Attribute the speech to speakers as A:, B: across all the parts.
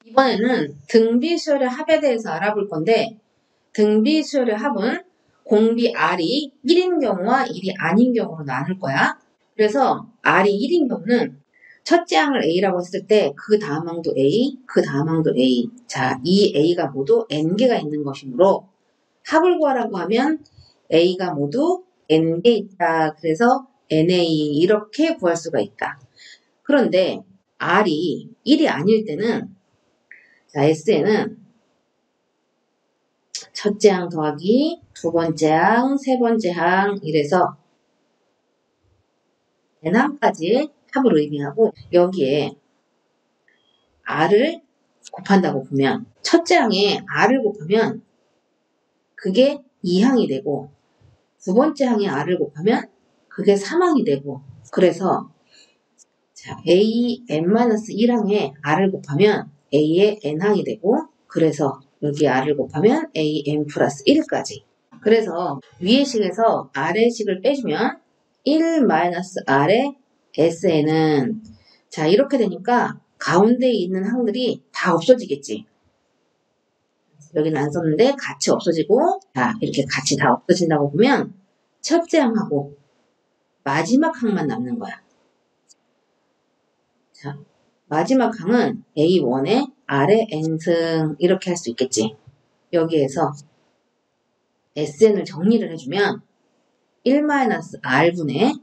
A: 이번에는 등비 수열의 합에 대해서 알아볼 건데 등비 수열의 합은 공비 R이 1인 경우와 1이 아닌 경우로 나눌 거야. 그래서 R이 1인 경우는 첫째 항을 A라고 했을 때 그 다음 항도 A, 그 다음 항도 A. 자, 이 A가 모두 N개가 있는 것이므로 합을 구하라고 하면 A가 모두 N개 있다. 그래서 NA 이렇게 구할 수가 있다. 그런데 R이 1이 아닐 때는 자, S에는 첫째 항 더하기 두 번째 항, 세 번째 항 이래서 N항까지 합을 의미하고 여기에 R을 곱한다고 보면 첫째 항에 R을 곱하면 그게 2항이 되고 두 번째 항에 R을 곱하면 그게 3항이 되고 그래서 자, A n-1항에 R을 곱하면 A의 n항이 되고 그래서 여기 R을 곱하면 A n 플러스 1까지 그래서 위의 식에서 아래 식을 빼주면 1-R의 Sn은 자 이렇게 되니까 가운데에 있는 항들이 다 없어지겠지. 여기는 안 썼는데 같이 없어지고 자 이렇게 같이 다 없어진다고 보면 첫째 항하고 마지막 항만 남는 거야. 자 마지막 항은 A1에 R의 N승 이렇게 할 수 있겠지. 여기에서 SN을 정리를 해주면 1-R분의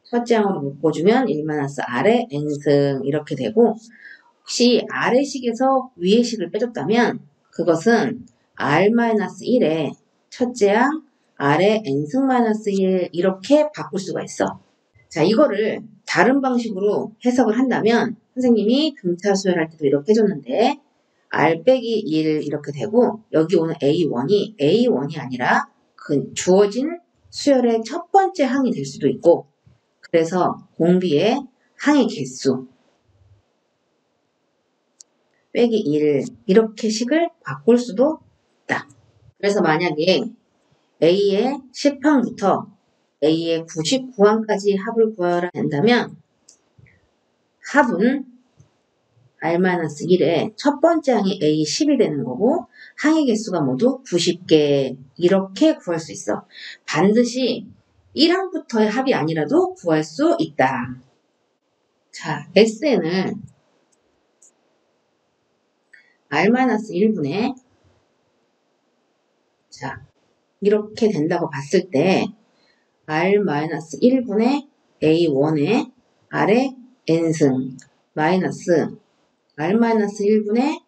A: 첫째 항으로 묶어주면 1-R의 N승 이렇게 되고 혹시 아래 식에서 위의 식을 빼줬다면 그것은 R-1에 첫째 항 R의 N승-1 이렇게 바꿀 수가 있어. 자 이거를 다른 방식으로 해석을 한다면 선생님이 등차 수열할 때도 이렇게 해줬는데 R 빼기 1 이렇게 되고 여기 오는 A1이 아니라 그 주어진 수열의 첫 번째 항이 될 수도 있고 그래서 공비의 항의 개수 빼기 1 이렇게 식을 바꿀 수도 있다. 그래서 만약에 A의 10항부터 A의 99항까지 합을 구하라 한다면 합은 R-1의 첫 번째 항이 A10이 되는 거고 항의 개수가 모두 90개 이렇게 구할 수 있어. 반드시 1항부터의 합이 아니라도 구할 수 있다. 자, SN을 R-1분의 자 이렇게 된다고 봤을 때 R-1분의 A1의 R의 N승 마이너스 R-1분의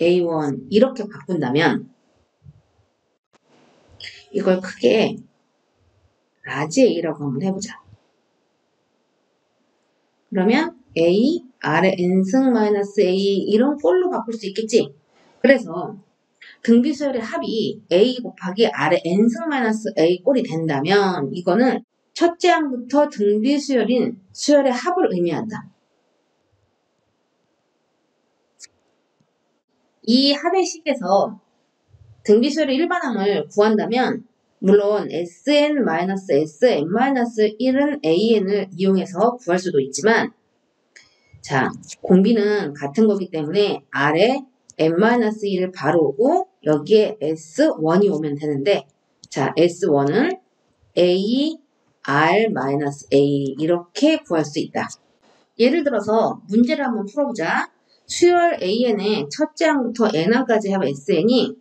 A: A1 이렇게 바꾼다면 이걸 크게 라지 A라고 한번 해보자. 그러면 A, R의 N승 마이너스 A 이런 꼴로 바꿀 수 있겠지. 그래서 등비수열의 합이 A 곱하기 R의 N승 마이너스 A 꼴이 된다면 이거는 첫째 항부터 등비수열인 수열의 합을 의미한다. 이 합의 식에서 등비수열의 일반항을 구한다면 물론 Sn-Sn-1은 AN을 이용해서 구할 수도 있지만 자 공비는 같은 거기 때문에 R에 n-1을 바로 오고 여기에 S1이 오면 되는데 자 S1은 A, R-A 이렇게 구할 수 있다. 예를 들어서 문제를 한번 풀어보자. 수열 AN의 첫째 항부터 N항까지 합 SN이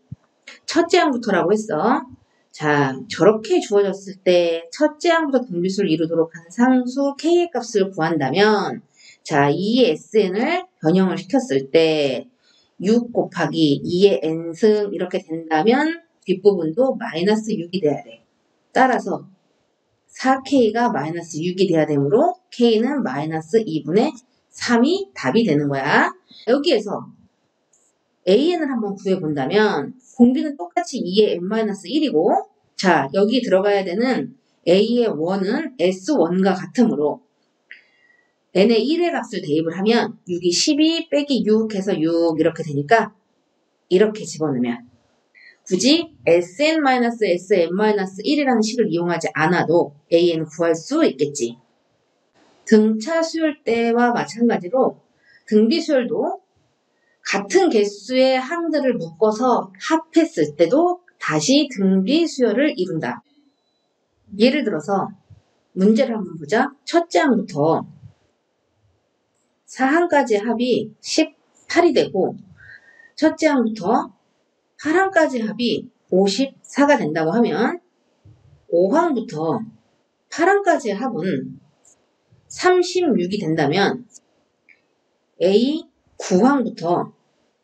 A: 첫째 항부터라고 했어. 자, 저렇게 주어졌을 때 첫째 항부터 등비수를 이루도록 한 상수 K의 값을 구한다면 자, 이 SN을 변형을 시켰을 때 6 곱하기 2의 N승 이렇게 된다면 뒷부분도 마이너스 6이 돼야 돼. 따라서 4K가 마이너스 6이 돼야 되므로 K는 마이너스 2분의 3이 답이 되는 거야. 여기에서 AN을 한번 구해본다면 공비는 똑같이 2의 n-1이고 자 여기 들어가야 되는 A의 1은 S1과 같으므로 n의 1의 값을 대입을 하면 6이 12 빼기 6 해서 6 이렇게 되니까 이렇게 집어넣으면 굳이 Sn-Sn-1이라는 식을 이용하지 않아도 AN을 구할 수 있겠지. 등차 수열 때와 마찬가지로 등비수열도 같은 개수의 항들을 묶어서 합했을 때도 다시 등비수열을 이룬다. 예를 들어서 문제를 한번 보자. 첫째 항부터 4항까지의 합이 18이 되고 첫째 항부터 8항까지의 합이 54가 된다고 하면 5항부터 8항까지의 합은 36이 된다면 A 9항부터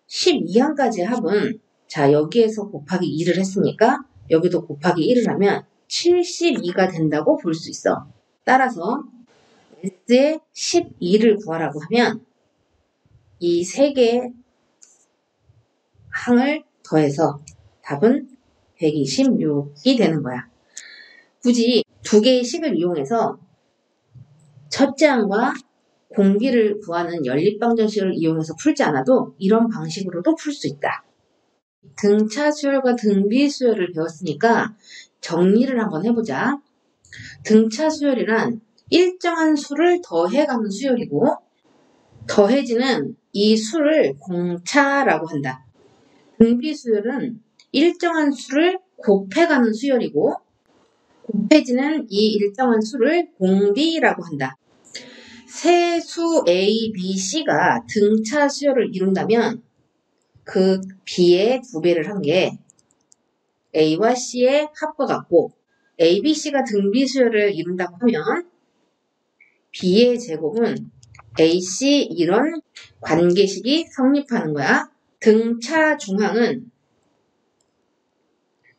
A: 12항까지의 합은 자 여기에서 곱하기 2를 했으니까 여기도 곱하기 1을 하면 72가 된다고 볼 수 있어. 따라서 S의 12를 구하라고 하면 이 세 개의 항을 더해서 답은 126이 되는 거야. 굳이 두 개의 식을 이용해서 첫째 항과 공비를 구하는 연립방정식을 이용해서 풀지 않아도 이런 방식으로도 풀 수 있다. 등차 수열과 등비 수열을 배웠으니까 정리를 한번 해보자. 등차 수열이란 일정한 수를 더해가는 수열이고 더해지는 이 수를 공차라고 한다. 등비 수열은 일정한 수를 곱해가는 수열이고 곱해지는 이 일정한 수를 공비라고 한다. 세 수 A, B, C가 등차 수열을 이룬다면 그 B의 2배를 한 게 A와 C의 합과 같고 A, B, C가 등비 수열을 이룬다고 하면 B의 제곱은 A, C 이런 관계식이 성립하는 거야. 등차 중항은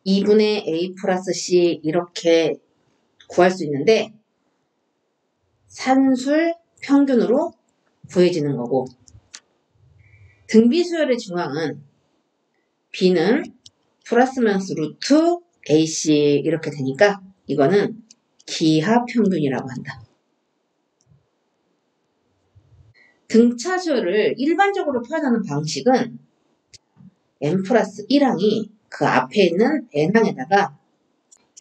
A: 2분의 A 플러스 C 이렇게 구할 수 있는데 산술 평균으로 구해지는 거고 등비수열의 중항은 B는 플러스 마이너스 루트 AC 이렇게 되니까 이거는 기하평균이라고 한다. 등차수열을 일반적으로 표현하는 방식은 n 플러스 1항이 그 앞에 있는 n항에다가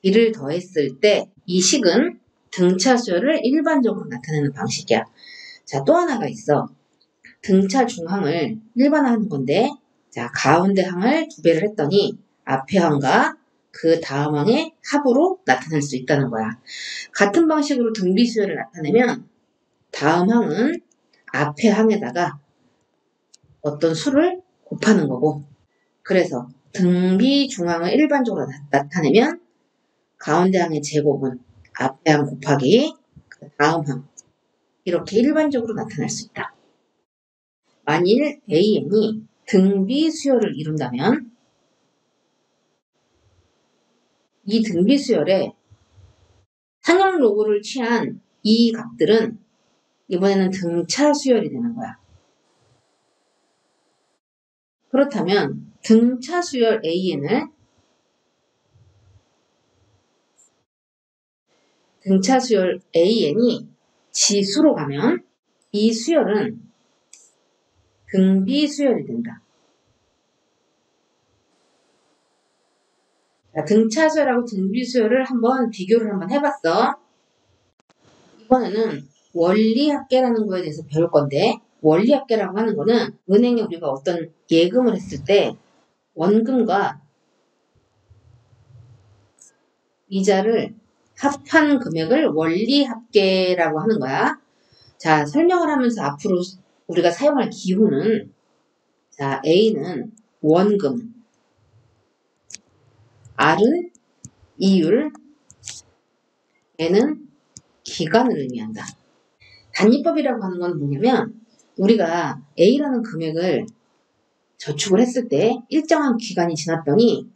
A: 1을 더했을 때 이 식은 등차수열을 일반적으로 나타내는 방식이야. 자, 또 하나가 있어. 등차 중항을 일반화하는 건데 자 가운데 항을 2배를 했더니 앞에 항과 그 다음 항의 합으로 나타낼 수 있다는 거야. 같은 방식으로 등비수열을 나타내면 다음 항은 앞에 항에다가 어떤 수를 곱하는 거고 그래서 등비중항을 일반적으로 나타내면 가운데 항의 제곱은 앞에 항 곱하기 그 다음 항 이렇게 일반적으로 나타날 수 있다. 만일 AN이 등비수열을 이룬다면 이 등비수열에 상형 로그를 취한 이 값들은 이번에는 등차수열이 되는 거야. 그렇다면 등차수열 AN을 등차수열 AN이 지수로 가면 이 수열은 등비수열이 된다. 자, 등차수열하고 등비수열을 한번 비교를 한번 해봤어. 이번에는 원리합계라는 거에 대해서 배울 건데 원리합계라고 하는 거는 은행에 우리가 어떤 예금을 했을 때 원금과 이자를 합한 금액을 원리합계라고 하는 거야. 자, 설명을 하면서 앞으로 우리가 사용할 기호는 자, A는 원금, R은 이율, N은 기간을 의미한다. 단위법이라고 하는 건 뭐냐면 우리가 A라는 금액을 저축을 했을 때 일정한 기간이 지났더니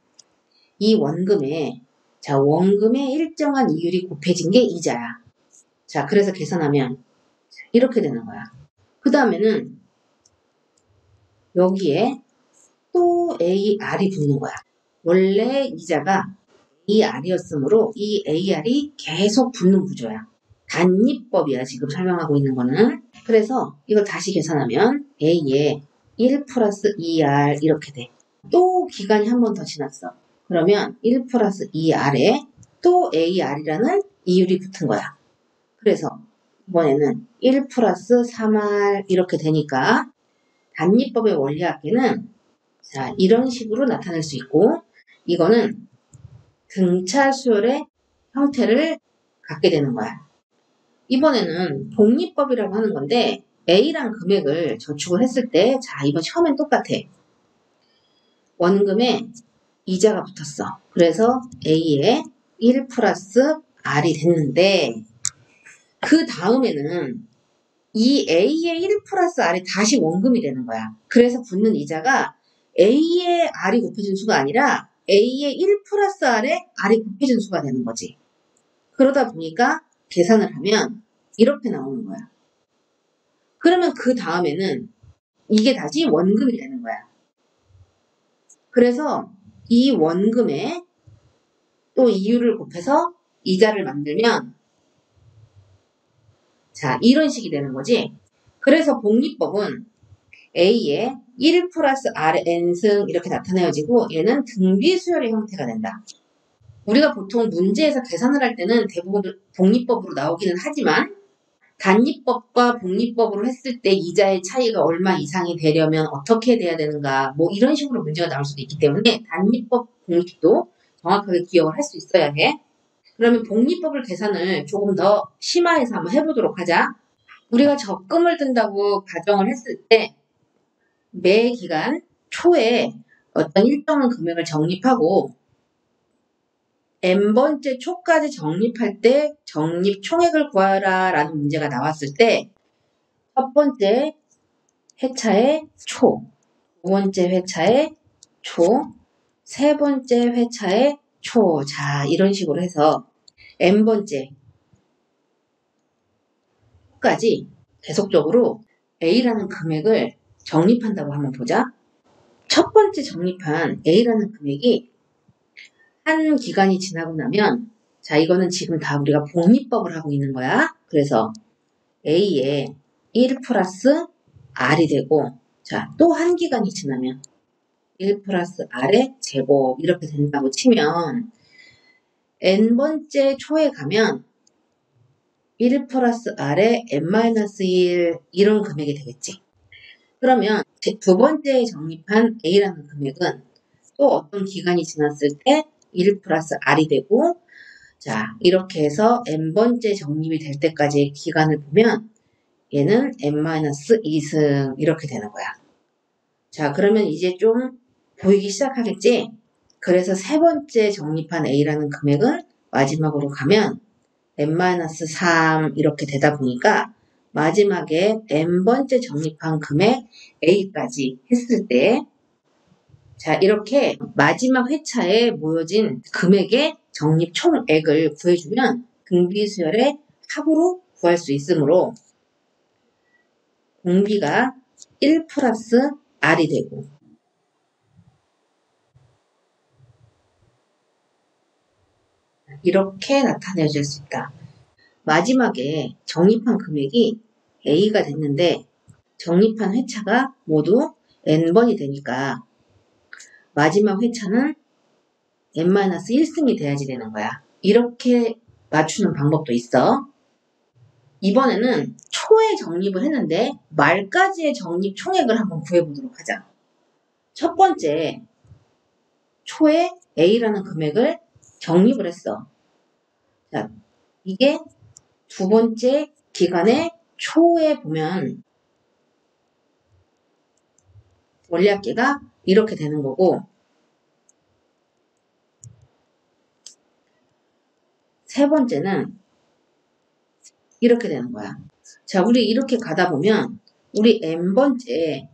A: 이 원금에 자 원금의 일정한 이율이 곱해진 게 이자야. 자 그래서 계산하면 이렇게 되는 거야. 그 다음에는 여기에 또 AR이 붙는 거야. 원래 이자가 AR이었으므로 이 AR이 계속 붙는 구조야. 단위법이야 지금 설명하고 있는 거는. 그래서 이걸 다시 계산하면 A에 1 플러스 2R 이렇게 돼. 또 기간이 한 번 더 지났어. 그러면 1 플러스 2R에 또 AR이라는 이율이 붙은 거야. 그래서 이번에는 1 플러스 3R 이렇게 되니까 단위법의 원리합계는 자, 이런 식으로 나타낼 수 있고 이거는 등차 수열의 형태를 갖게 되는 거야. 이번에는 복리법이라고 하는 건데 A랑 금액을 저축을 했을 때 자, 이번 처음엔 똑같아. 원금에 이자가 붙었어. 그래서 A에 1 플러스 R이 됐는데 그 다음에는 이 A의 1 플러스 R이 다시 원금이 되는 거야. 그래서 붙는 이자가 A의 R이 곱해진 수가 아니라 A의 1 플러스 R에 R이 곱해진 수가 되는 거지. 그러다 보니까 계산을 하면 이렇게 나오는 거야. 그러면 그 다음에는 이게 다시 원금이 되는 거야. 그래서 이 원금에 또 이유를 곱해서 이자를 만들면 자, 이런 식이 되는 거지. 그래서 복리법은 A에 1 플러스 Rn승 이렇게 나타내어지고 얘는 등비수열의 형태가 된다. 우리가 보통 문제에서 계산을 할 때는 대부분 복리법으로 나오기는 하지만 단위법과 복리법으로 했을 때 이자의 차이가 얼마 이상이 되려면 어떻게 돼야 되는가 뭐 이런 식으로 문제가 나올 수도 있기 때문에 단위법, 복리법도 정확하게 기억을 할 수 있어야 해. 그러면 복리법을 계산을 조금 더 심화해서 한번 해보도록 하자. 우리가 적금을 든다고 가정을 했을 때 매 기간 초에 어떤 일정한 금액을 적립하고 n번째 초까지 적립할 때 적립 총액을 구하라 라는 문제가 나왔을 때 첫 번째 회차의 초, 두 번째 회차의 초, 세 번째 회차의 초. 자, 이런 식으로 해서 n번째 까지 계속적으로 A라는 금액을 적립한다고 한번 보자. 첫 번째 적립한 A라는 금액이 한 기간이 지나고 나면 자, 이거는 지금 다 우리가 복리법을 하고 있는 거야. 그래서 A에 1 플러스 R이 되고 자, 또 한 기간이 지나면 1 플러스 R의 제곱 이렇게 된다고 치면 n번째 초에 가면 1 플러스 R의 n-1 이런 금액이 되겠지. 그러면 두 번째에 적립한 A라는 금액은 또 어떤 기간이 지났을 때 1 플러스 R이 되고 자, 이렇게 해서 n번째 적립이 될 때까지의 기간을 보면 얘는 n-2승 이렇게 되는 거야. 자, 그러면 이제 좀 보이기 시작하겠지? 그래서 세 번째 적립한 A라는 금액은 마지막으로 가면 n-3 이렇게 되다 보니까 마지막에 n번째 적립한 금액 A까지 했을 때 자, 이렇게 마지막 회차에 모여진 금액의 적립 총액을 구해주면 등비수열의 합으로 구할 수 있으므로 공비가 1 플러스 R이 되고 이렇게 나타내줄 수 있다. 마지막에 적립한 금액이 A가 됐는데 적립한 회차가 모두 n번이 되니까 마지막 회차는 n-1승이 돼야지 되는 거야. 이렇게 맞추는 방법도 있어. 이번에는 초에 적립을 했는데 말까지의 적립 총액을 한번 구해보도록 하자. 첫 번째 초에 A라는 금액을 적립을 했어. 자, 이게 두 번째 기간의 초에 보면 원리합계가 이렇게 되는 거고 세 번째는 이렇게 되는 거야. 자, 우리 이렇게 가다 보면 우리 n번째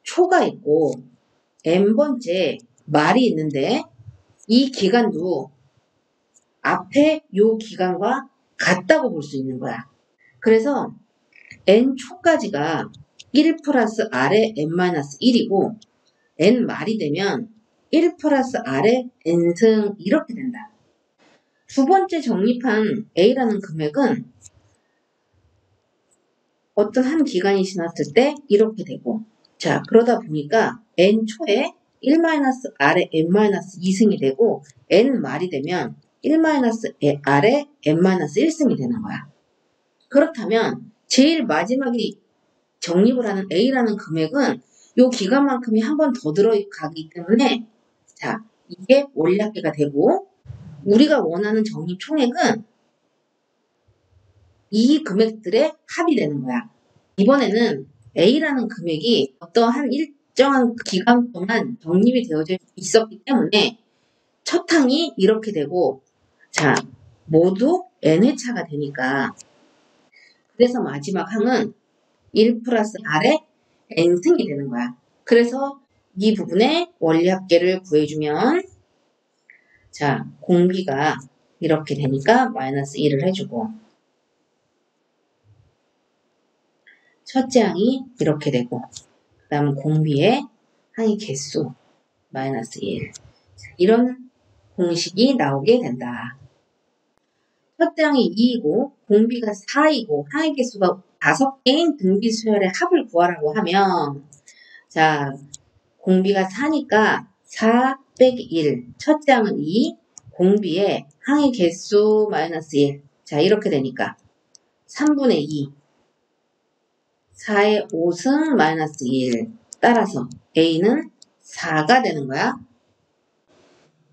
A: 초가 있고 n번째 말이 있는데 이 기간도 앞에 요 기간과 같다고 볼 수 있는 거야. 그래서 n초까지가 1 플러스 R의 n-1이고 n말이 되면 1 플러스 R의 n승 이렇게 된다. 두 번째 적립한 A라는 금액은 어떤 한 기간이 지났을 때 이렇게 되고 자, 그러다 보니까 n초에 1-R의 n-2승이 되고 n말이 되면 1-R의 n-1승이 되는 거야. 그렇다면 제일 마지막에 적립을 하는 A라는 금액은 요 기간만큼이 한 번 더 들어가기 때문에 자, 이게 원리합계가 되고 우리가 원하는 적립 총액은 이 금액들의 합이 되는 거야. 이번에는 A라는 금액이 어떠한 일정한 기간 동안 적립이 되어져 있었기 때문에 첫 항이 이렇게 되고 자, 모두 n회차가 되니까 그래서 마지막 항은 1 플러스 R의 n승이 되는 거야. 그래서 이 부분의 원리합계를 구해주면 자, 공비가 이렇게 되니까 마이너스 1을 해주고 첫째 항이 이렇게 되고 그 다음 공비의 항의 개수 마이너스 1 이런 공식이 나오게 된다. 첫째 항이 2이고 공비가 4이고 항의 개수가 5개인 등비 수열의 합을 구하라고 하면 자 공비가 4니까 4 빼기 1 첫째 항은 2 공비의 항의 개수 마이너스 1 자 이렇게 되니까 3분의 2 4의 5승 마이너스 1 따라서 A는 4가 되는 거야.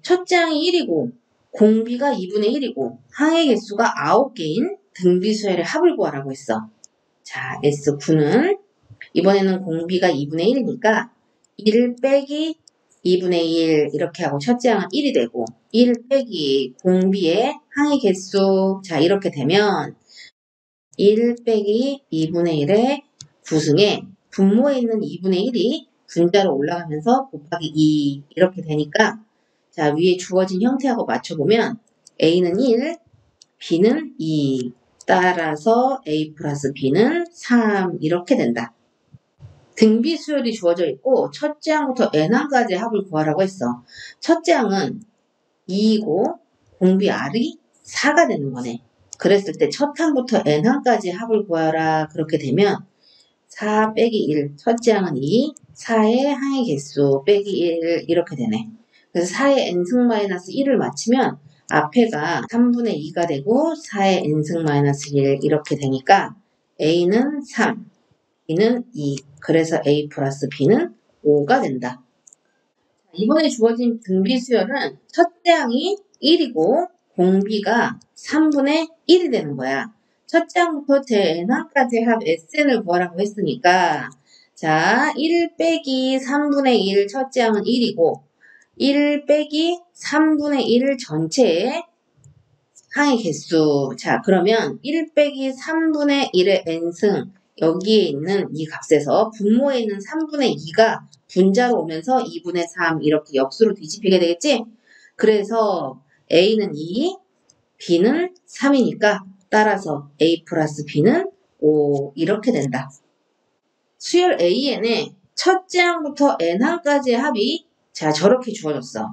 A: 첫째 항이 1이고 공비가 2분의 1이고 항의 개수가 9개인 등비 수열의 합을 구하라고 했어. 자 S9는 이번에는 공비가 2분의 1이니까 1 빼기 2분의 1 이렇게 하고 첫째 항은 1이 되고 1 빼기 공비의 항의 개수 자 이렇게 되면 1 빼기 2분의 1의 구승에 분모에 있는 2분의 1이 분자로 올라가면서 곱하기 2 이렇게 되니까 자 위에 주어진 형태하고 맞춰보면 A는 1, B는 2 따라서 A 플러스 B는 3 이렇게 된다. 등비 수열이 주어져 있고 첫째 항부터 n항까지의 합을 구하라고 했어. 첫째 항은 2이고 공비 R이 4가 되는 거네. 그랬을 때 첫 항부터 n항까지의 합을 구하라 그렇게 되면 4 빼기 1 첫째 항은 2 4의 항의 개수 빼기 1 이렇게 되네. 그래서 4의 n승 마이너스 1을 맞추면 앞에가 3분의 2가 되고 4의 n승 마이너스 1 이렇게 되니까 A는 3 B는 2 그래서 A 플러스 B는 5가 된다. 이번에 주어진 등비 수열은 첫째 항이 1이고 공비가 3분의 1이 되는 거야. 첫째 항부터 제 n항까지 합 SN을 구하라고 했으니까 자, 1 빼기 3분의 1 첫째 항은 1이고 1 빼기 3분의 1 전체의 항의 개수 자 그러면 1 빼기 3분의 1의 n승 여기에 있는 이 값에서 분모에 있는 3분의 2가 분자로 오면서 2분의 3 이렇게 역수로 뒤집히게 되겠지? 그래서 A는 2, B는 3이니까 따라서 A 플러스 B는 5 이렇게 된다. 수열 AN의 첫째 항부터 n항까지의 합이 자 저렇게 주어졌어.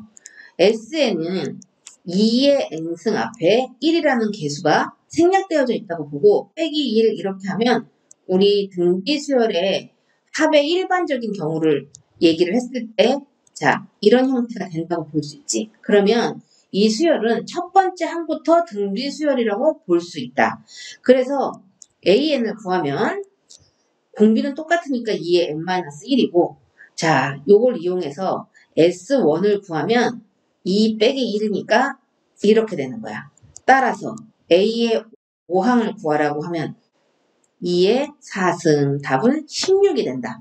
A: SN은 2의 n승 앞에 1이라는 개수가 생략되어져 있다고 보고 빼기 1 이렇게 하면 우리 등비 수열의 합의 일반적인 경우를 얘기를 했을 때 자 이런 형태가 된다고 볼 수 있지. 그러면 이 수열은 첫 번째 항부터 등비 수열이라고 볼 수 있다. 그래서 AN을 구하면 공비는 똑같으니까 2의 n-1이고 자 요걸 이용해서 S1을 구하면 2 빼기 1이니까 이렇게 되는 거야. 따라서 A의 5항을 구하라고 하면 2의 4승 답은 16이 된다.